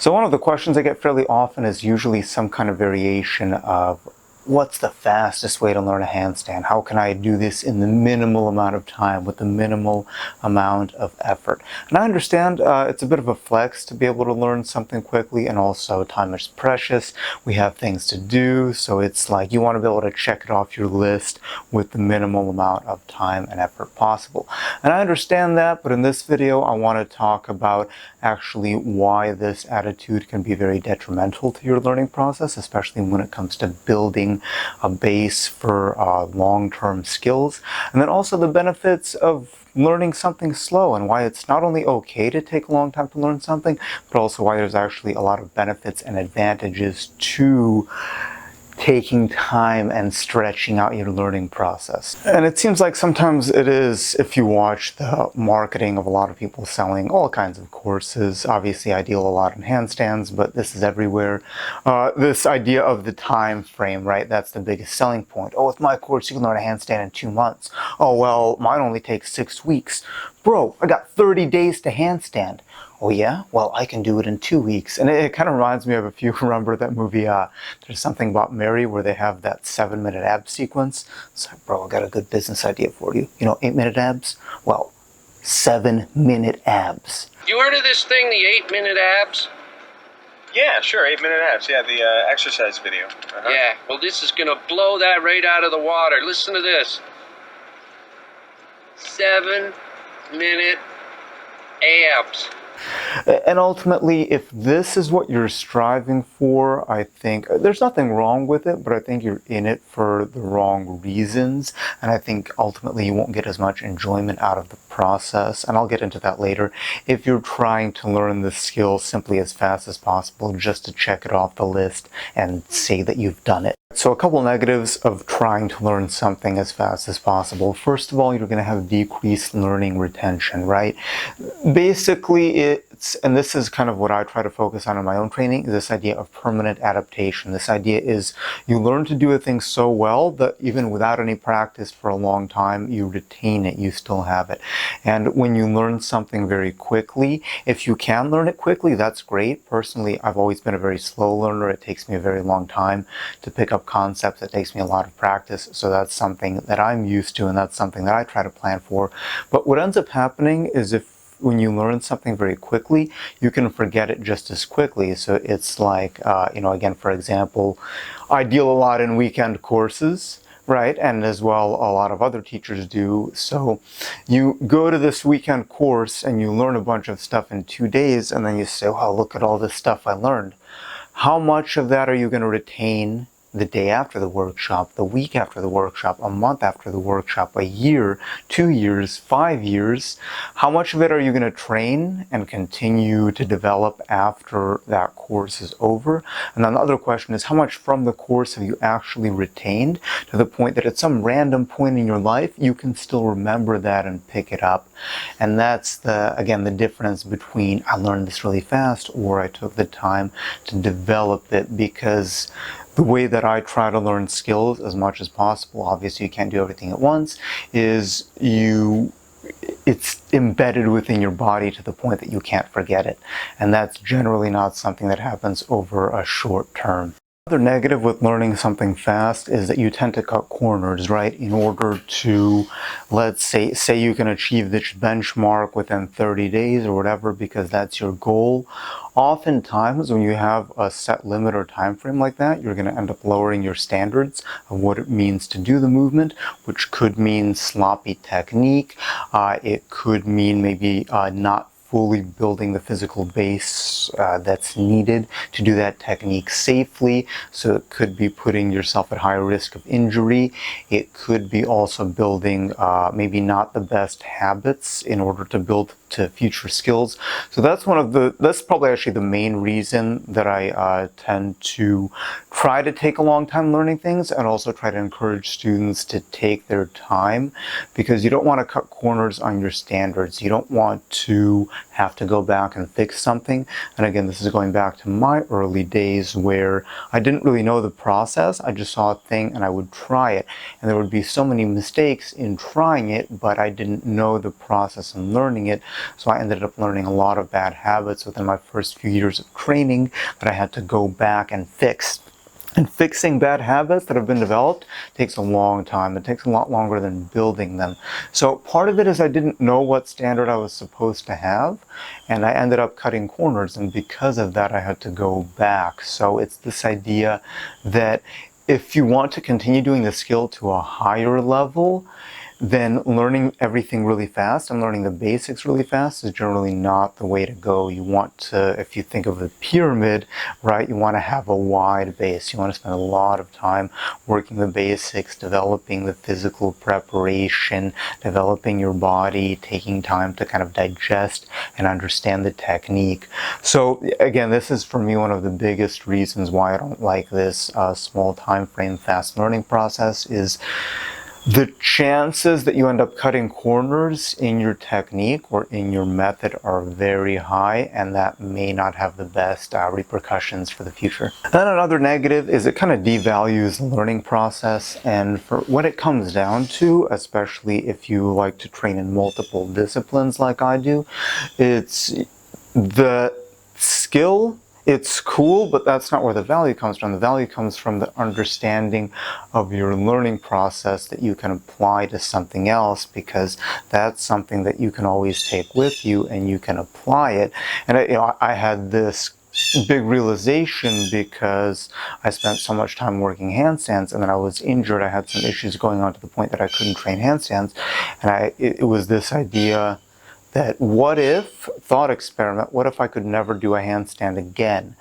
So one of the questions I get fairly often is usually some kind of variation of what's the fastest way to learn a handstand? How can I do this in the minimal amount of time with the minimal amount of effort? And I understand it's a bit of a flex to be able to learn something quickly, and also time is precious. We have things to do, so it's like you want to be able to check it off your list with the minimal amount of time and effort possible. And I understand that, but in this video I want to talk about actually why this attitude can be very detrimental to your learning process, especially when it comes to building a base for long-term skills, and then also the benefits of learning something slow and why it's not only okay to take a long time to learn something, but also why there's actually a lot of benefits and advantages to taking time and stretching out your learning process. And it seems like sometimes it is, if you watch the marketing of a lot of people selling all kinds of courses. Obviously I deal a lot in handstands, but this is everywhere. This idea of the time frame, right? That's the biggest selling point. Oh, with my course you can learn a handstand in 2 months. Oh, well, mine only takes 6 weeks. Bro, I got 30 days to handstand. Oh yeah? Well, I can do it in 2 weeks. And it kind of reminds me of, if you remember that movie, There's Something About Mary, where they have that 7-minute ab sequence. It's like, bro, I got a good business idea for you. You know, 8-minute abs? Well, 7-minute abs. You heard of this thing, the 8-minute abs? Yeah, sure, 8-minute abs. Yeah, the exercise video. Yeah, well, this is gonna blow that right out of the water. Listen to this. 7-minute abs. And ultimately, if this is what you're striving for, I think there's nothing wrong with it, but I think you're in it for the wrong reasons. And I think ultimately you won't get as much enjoyment out of the process. And I'll get into that later. If you're trying to learn the skill simply as fast as possible, just to check it off the list and say that you've done it. So a couple negatives of trying to learn something as fast as possible. First of all, you're going to have decreased learning retention, right? Basically, and this is kind of what I try to focus on in my own training, is this idea of permanent adaptation. This idea is you learn to do a thing so well that even without any practice for a long time, you retain it, you still have it. And when you learn something very quickly, if you can learn it quickly, that's great. Personally, I've always been a very slow learner. It takes me a very long time to pick up concepts. It takes me a lot of practice. So that's something that I'm used to, and that's something that I try to plan for. But what ends up happening is when you learn something very quickly, you can forget it just as quickly. So it's like, again, for example, I deal a lot in weekend courses, right? And as well, a lot of other teachers do. So you go to this weekend course and you learn a bunch of stuff in 2 days, and then you say, wow, look at all this stuff I learned. How much of that are you going to retain the day after the workshop, the week after the workshop, a month after the workshop, a year, 2 years, 5 years? How much of it are you going to train and continue to develop after that course is over? And then the other question is, how much from the course have you actually retained to the point that at some random point in your life, you can still remember that and pick it up? And that's the difference between I learned this really fast or I took the time to develop it. Because the way that I try to learn skills as much as possible, obviously you can't do everything at once, is it's embedded within your body to the point that you can't forget it. And that's generally not something that happens over a short term. Another negative with learning something fast is that you tend to cut corners, right? In order to, let's say you can achieve this benchmark within 30 days or whatever, because that's your goal. Oftentimes, when you have a set limit or time frame like that, you're going to end up lowering your standards of what it means to do the movement, which could mean sloppy technique. It could mean maybe not fully building the physical base that's needed to do that technique safely. So it could be putting yourself at high risk of injury. It could be also building maybe not the best habits in order to build to future skills. So that's that's probably actually the main reason that I tend to try to take a long time learning things, and also try to encourage students to take their time, because you don't want to cut corners on your standards. You don't want to have to go back and fix something. And again, this is going back to my early days where I didn't really know the process. I just saw a thing and I would try it. And there would be so many mistakes in trying it, but I didn't know the process and learning it. So I ended up learning a lot of bad habits within my first few years of training that I had to go back and fix. And fixing bad habits that have been developed takes a long time. It takes a lot longer than building them. So part of it is I didn't know what standard I was supposed to have, and I ended up cutting corners, and because of that I had to go back. So it's this idea that if you want to continue doing the skill to a higher level, then learning everything really fast and learning the basics really fast is generally not the way to go. You want to, if you think of the pyramid, right, you want to have a wide base. You want to spend a lot of time working the basics, developing the physical preparation, developing your body, taking time to kind of digest and understand the technique. So again, this is for me one of the biggest reasons why I don't like this small time frame fast learning process is the chances that you end up cutting corners in your technique or in your method are very high, and that may not have the best repercussions for the future. Then another negative is it kind of devalues the learning process, and for what it comes down to, especially if you like to train in multiple disciplines like I do, it's the skill. It's cool, but that's not where the value comes from. The value comes from the understanding of your learning process that you can apply to something else, because that's something that you can always take with you and you can apply it. And I had this big realization because I spent so much time working handstands, and then I was injured. I had some issues going on to the point that I couldn't train handstands, and it was this idea that what if, thought experiment, what if I could never do a handstand again?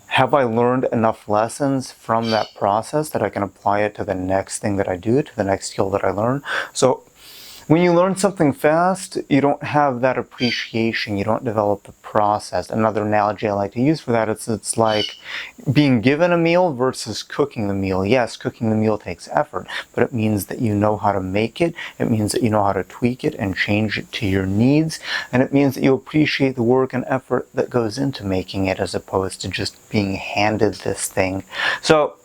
Have I learned enough lessons from that process that I can apply it to the next thing that I do, to the next skill that I learn? So when you learn something fast, you don't have that appreciation, you don't develop the process. Another analogy I like to use for that is it's like being given a meal versus cooking the meal. Yes, cooking the meal takes effort, but it means that you know how to make it, it means that you know how to tweak it and change it to your needs, and it means that you appreciate the work and effort that goes into making it as opposed to just being handed this thing. So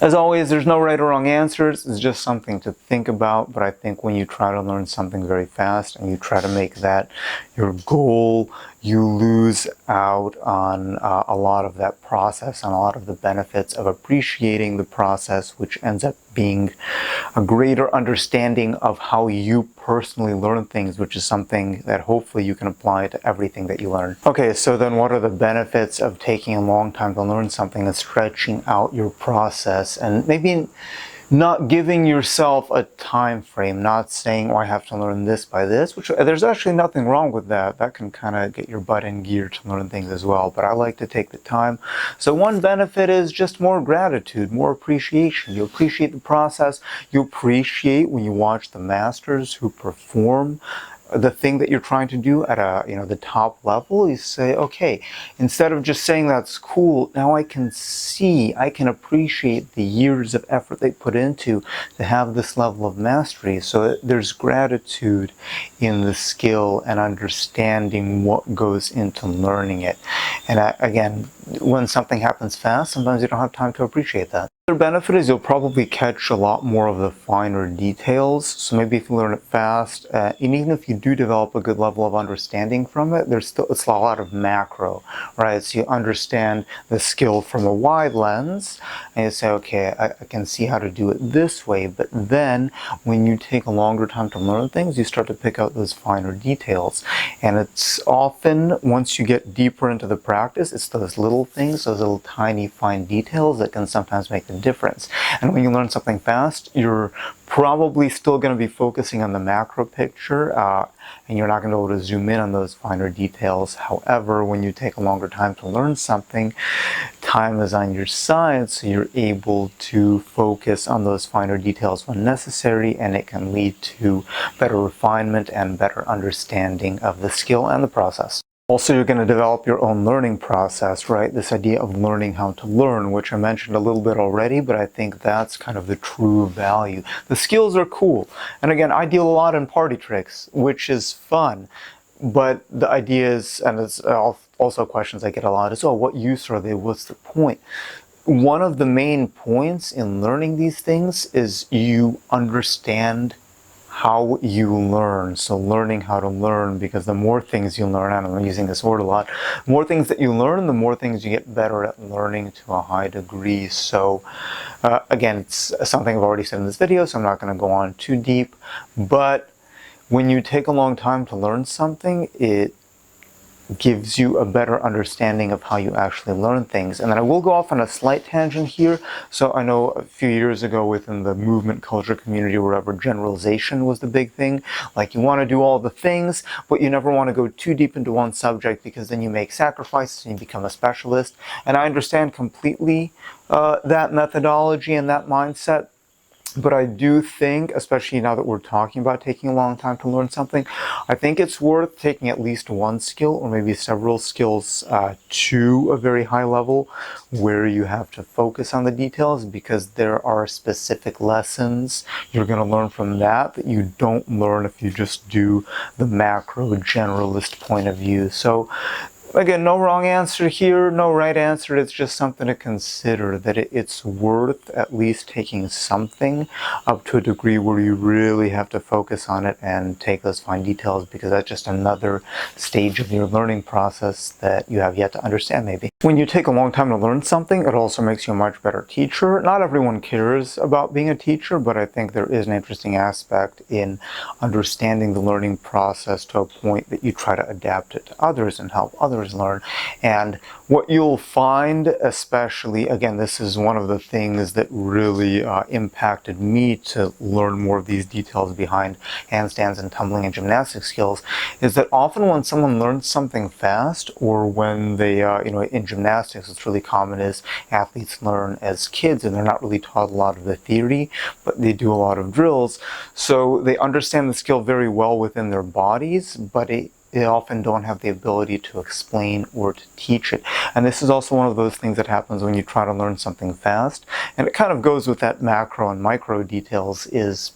as always, there's no right or wrong answers. It's just something to think about. But I think when you try to learn something very fast and you try to make that your goal, you lose out on a lot of that process and a lot of the benefits of appreciating the process, which ends up being a greater understanding of how you personally learn things, which is something that hopefully you can apply to everything that you learn. Okay, so then what are the benefits of taking a long time to learn something and stretching out your process and maybe not giving yourself a time frame, not saying, oh, I have to learn this by this, which there's actually nothing wrong with that. That can kind of get your butt in gear to learn things as well, but I like to take the time. So one benefit is just more gratitude, more appreciation. You appreciate the process. You appreciate when you watch the masters who perform the thing that you're trying to do at the top level. You say, okay, instead of just saying that's cool, now I can see, I can appreciate the years of effort they put into to have this level of mastery. So there's gratitude in the skill and understanding what goes into learning it. And again, when something happens fast, sometimes you don't have time to appreciate that. The benefit is you'll probably catch a lot more of the finer details. So maybe if you learn it fast, and even if you do develop a good level of understanding from it, it's a lot of macro, right? So you understand the skill from a wide lens, and you say, okay, I can see how to do it this way. But then when you take a longer time to learn things, you start to pick out those finer details. And it's often, once you get deeper into the practice, it's those little things, those little tiny fine details that can sometimes make the difference. And when you learn something fast, you're probably still going to be focusing on the macro picture, and you're not going to be able to zoom in on those finer details. However, when you take a longer time to learn something, time is on your side, so you're able to focus on those finer details when necessary, and it can lead to better refinement and better understanding of the skill and the process. Also, you're going to develop your own learning process, right? This idea of learning how to learn, which I mentioned a little bit already, but I think that's kind of the true value. The skills are cool. And again, I deal a lot in party tricks, which is fun. But the idea is, and it's also questions I get a lot, is, oh, what use are they? What's the point? One of the main points in learning these things is you understand how you learn. So learning how to learn, because the more things you learn, and I'm using this word a lot, the more things that you learn, the more things you get better at learning to a high degree. So again, it's something I've already said in this video, so I'm not going to go on too deep. But when you take a long time to learn something, it gives you a better understanding of how you actually learn things. And then I will go off on a slight tangent here. So I know a few years ago within the movement culture community or whatever, generalization was the big thing. Like, you want to do all the things, but you never want to go too deep into one subject, because then you make sacrifices and you become a specialist. And I understand completely that methodology and that mindset. But I do think, especially now that we're talking about taking a long time to learn something, I think it's worth taking at least one skill or maybe several skills to a very high level where you have to focus on the details, because there are specific lessons you're going to learn from that that you don't learn if you just do the macro generalist point of view. So again, no wrong answer here, no right answer. It's just something to consider, that it's worth at least taking something up to a degree where you really have to focus on it and take those fine details, because that's just another stage of your learning process that you have yet to understand maybe. When you take a long time to learn something, it also makes you a much better teacher. Not everyone cares about being a teacher, but I think there is an interesting aspect in understanding the learning process to a point that you try to adapt it to others and help others learn. And what you'll find, especially, again, this is one of the things that really impacted me to learn more of these details behind handstands and tumbling and gymnastic skills, is that often when someone learns something fast, or when they, in gymnastics, what's really common is athletes learn as kids and they're not really taught a lot of the theory, but they do a lot of drills. So they understand the skill very well within their bodies, but they often don't have the ability to explain or to teach it. And this is also one of those things that happens when you try to learn something fast. And it kind of goes with that macro and micro details, is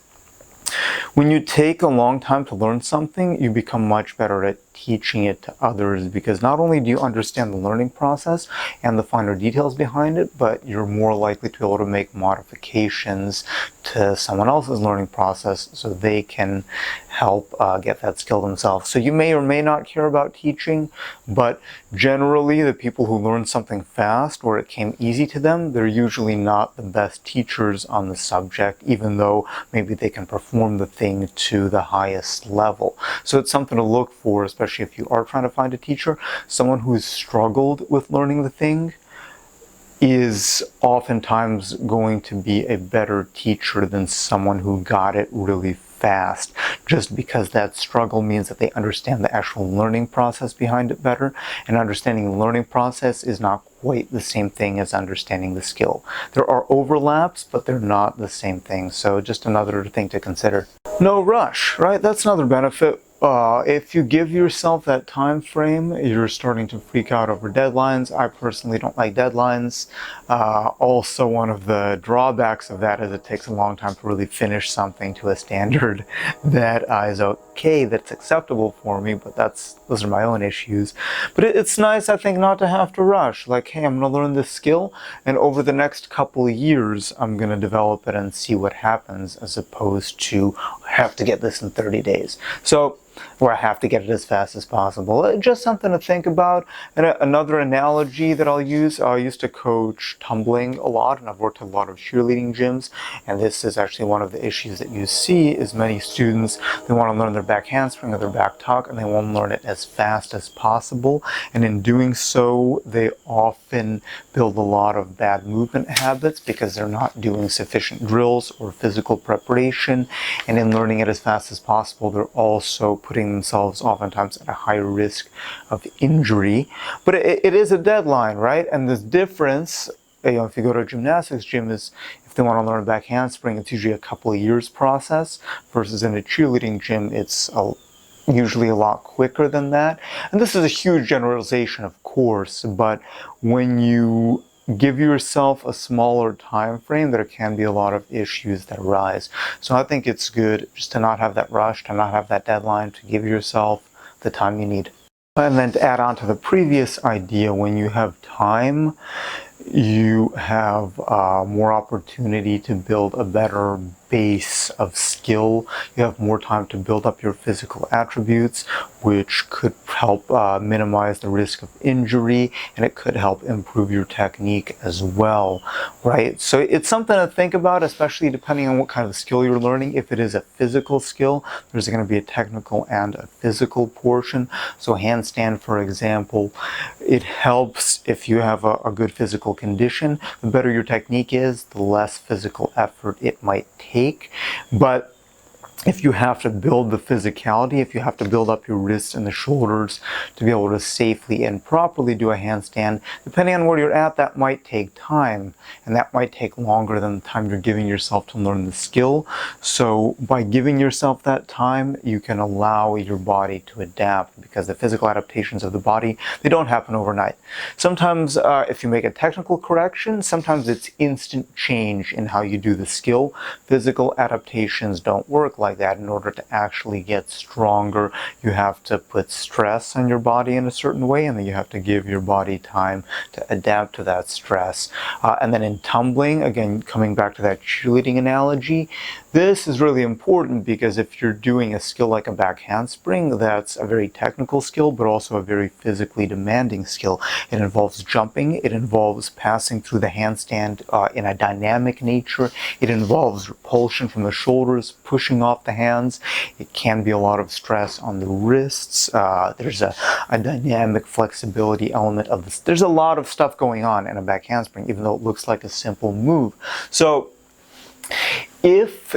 when you take a long time to learn something, you become much better at teaching it to others, because not only do you understand the learning process and the finer details behind it, but you're more likely to be able to make modifications to someone else's learning process so they can help get that skill themselves. So you may or may not care about teaching, but generally the people who learn something fast or it came easy to them, they're usually not the best teachers on the subject, even though maybe they can perform the thing to the highest level. So it's something to look for, especially if you are trying to find a teacher. Someone who's struggled with learning the thing is oftentimes going to be a better teacher than someone who got it really fast, just because that struggle means that they understand the actual learning process behind it better, and understanding the learning process is not quite the same thing as understanding the skill. There are overlaps, but they're not the same thing. So just another thing to consider. No rush, right? That's another benefit. If you give yourself that time frame, you're starting to freak out over deadlines. I personally don't like deadlines. Also, one of the drawbacks of that is it takes a long time to really finish something to a standard that is okay, that's acceptable for me, but those are my own issues. But it's nice, I think, not to have to rush. Like, hey, I'm going to learn this skill, and over the next couple of years, I'm going to develop it and see what happens, as opposed to have to get this in 30 days. So, or I have to get it as fast as possible. Just something to think about. And another analogy that I'll use, I used to coach tumbling a lot, and I've worked at a lot of cheerleading gyms, and this is actually one of the issues that you see is many students, they want to learn their back handspring or their back tuck, and they want to learn it as fast as possible. And in doing so, they often build a lot of bad movement habits because they're not doing sufficient drills or physical preparation. And in learning it as fast as possible, they're also putting themselves oftentimes at a higher risk of injury. But it is a deadline, right? And this difference, if you go to a gymnastics gym, is if they want to learn a back handspring, it's usually a couple of years process, versus in a cheerleading gym, it's usually a lot quicker than that. And this is a huge generalization, of course, but when you give yourself a smaller time frame, there can be a lot of issues that arise. So I think it's good just to not have that rush, to not have that deadline, to give yourself the time you need. And then to add on to the previous idea, when you have time, you have more opportunity to build a better base of skill. You have more time to build up your physical attributes, which could help minimize the risk of injury, and it could help improve your technique as well, right? So it's something to think about, especially depending on what kind of skill you're learning. If it is a physical skill, there's going to be a technical and a physical portion. So handstand, for example, it helps if you have a good physical condition. The better your technique is, the less physical effort it might take. But if you have to build the physicality, if you have to build up your wrists and the shoulders to be able to safely and properly do a handstand, depending on where you're at, that might take time, and that might take longer than the time you're giving yourself to learn the skill. So by giving yourself that time, you can allow your body to adapt, because the physical adaptations of the body, they don't happen overnight. Sometimes if you make a technical correction, sometimes it's instant change in how you do the skill. Physical adaptations don't work like that. In order to actually get stronger, you have to put stress on your body in a certain way, and then you have to give your body time to adapt to that stress. And then in tumbling, again, coming back to that cheerleading analogy, this is really important, because if you're doing a skill like a back handspring, that's a very technical skill, but also a very physically demanding skill. It involves jumping, it involves passing through the handstand in a dynamic nature, it involves repulsion from the shoulders, pushing off the hands. It can be a lot of stress on the wrists. There's a dynamic flexibility element of this. There's a lot of stuff going on in a back handspring, even though it looks like a simple move. So if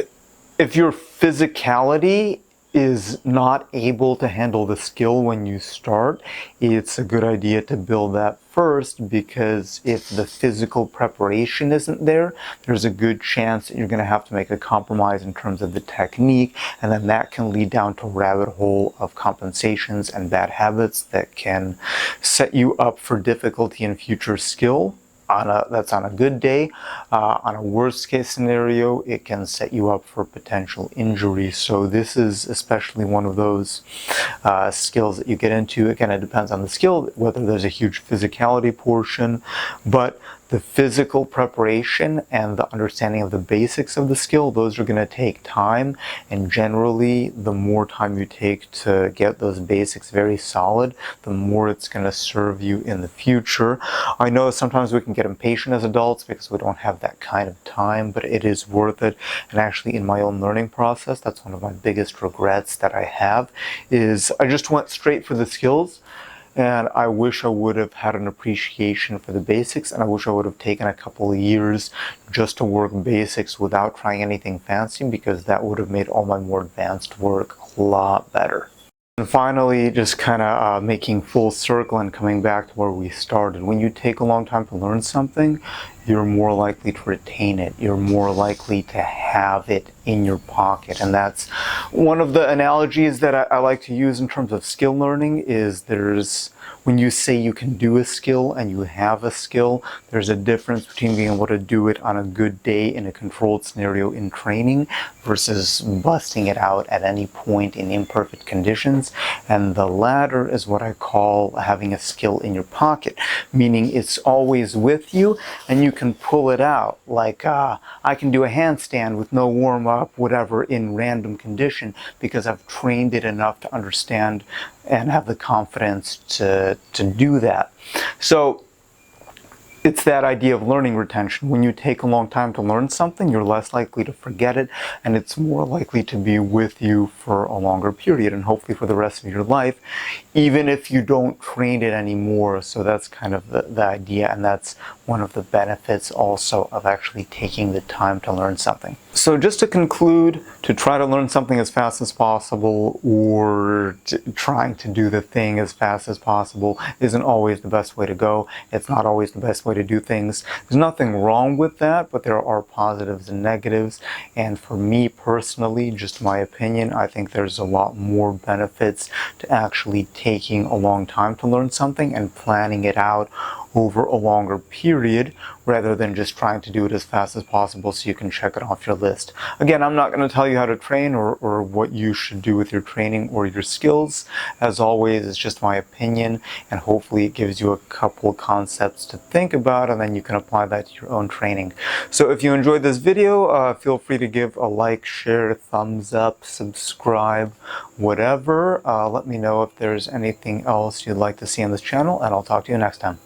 your physicality is not able to handle the skill when you start, it's a good idea to build that first, because if the physical preparation isn't there, there's a good chance that you're going to have to make a compromise in terms of the technique, and then that can lead down to a rabbit hole of compensations and bad habits that can set you up for difficulty in future skill. That's on a good day. On a worst case scenario, it can set you up for potential injury. So this is especially one of those skills that you get into. Again, it depends on the skill, whether there's a huge physicality portion, but the physical preparation and the understanding of the basics of the skill, those are going to take time, and generally the more time you take to get those basics very solid, the more it's going to serve you in the future. I know sometimes we can get impatient as adults because we don't have that kind of time, but it is worth it. And actually in my own learning process, that's one of my biggest regrets that I have, is I just went straight for the skills. And I wish I would have had an appreciation for the basics, and I wish I would have taken a couple of years just to work basics without trying anything fancy, because that would have made all my more advanced work a lot better. And finally, just kind of making full circle and coming back to where we started. When you take a long time to learn something, you're more likely to retain it. You're more likely to have it in your pocket. And that's one of the analogies that I like to use in terms of skill learning. Is when you say you can do a skill and you have a skill, there's a difference between being able to do it on a good day in a controlled scenario in training versus busting it out at any point in imperfect conditions. And the latter is what I call having a skill in your pocket, meaning it's always with you and you can pull it out. Like I can do a handstand with no warm-up, whatever, in random condition, because I've trained it enough to understand and have the confidence to do that. So it's that idea of learning retention. When you take a long time to learn something, you're less likely to forget it, and it's more likely to be with you for a longer period, and hopefully for the rest of your life, even if you don't train it anymore. So that's kind of the idea, and that's one of the benefits also of actually taking the time to learn something. So just to conclude, to try to learn something as fast as possible, or trying to do the thing as fast as possible, isn't always the best way to go. It's not always the best way to do things. There's nothing wrong with that, but there are positives and negatives. And for me personally, just my opinion, I think there's a lot more benefits to actually taking a long time to learn something and planning it out over a longer period rather than just trying to do it as fast as possible so you can check it off your list. Again, I'm not going to tell you how to train or what you should do with your training or your skills. As always, it's just my opinion, and hopefully it gives you a couple concepts to think about, and then you can apply that to your own training. So if you enjoyed this video, feel free to give a like, share, thumbs up, subscribe, whatever. Let me know if there's anything else you'd like to see on this channel, and I'll talk to you next time.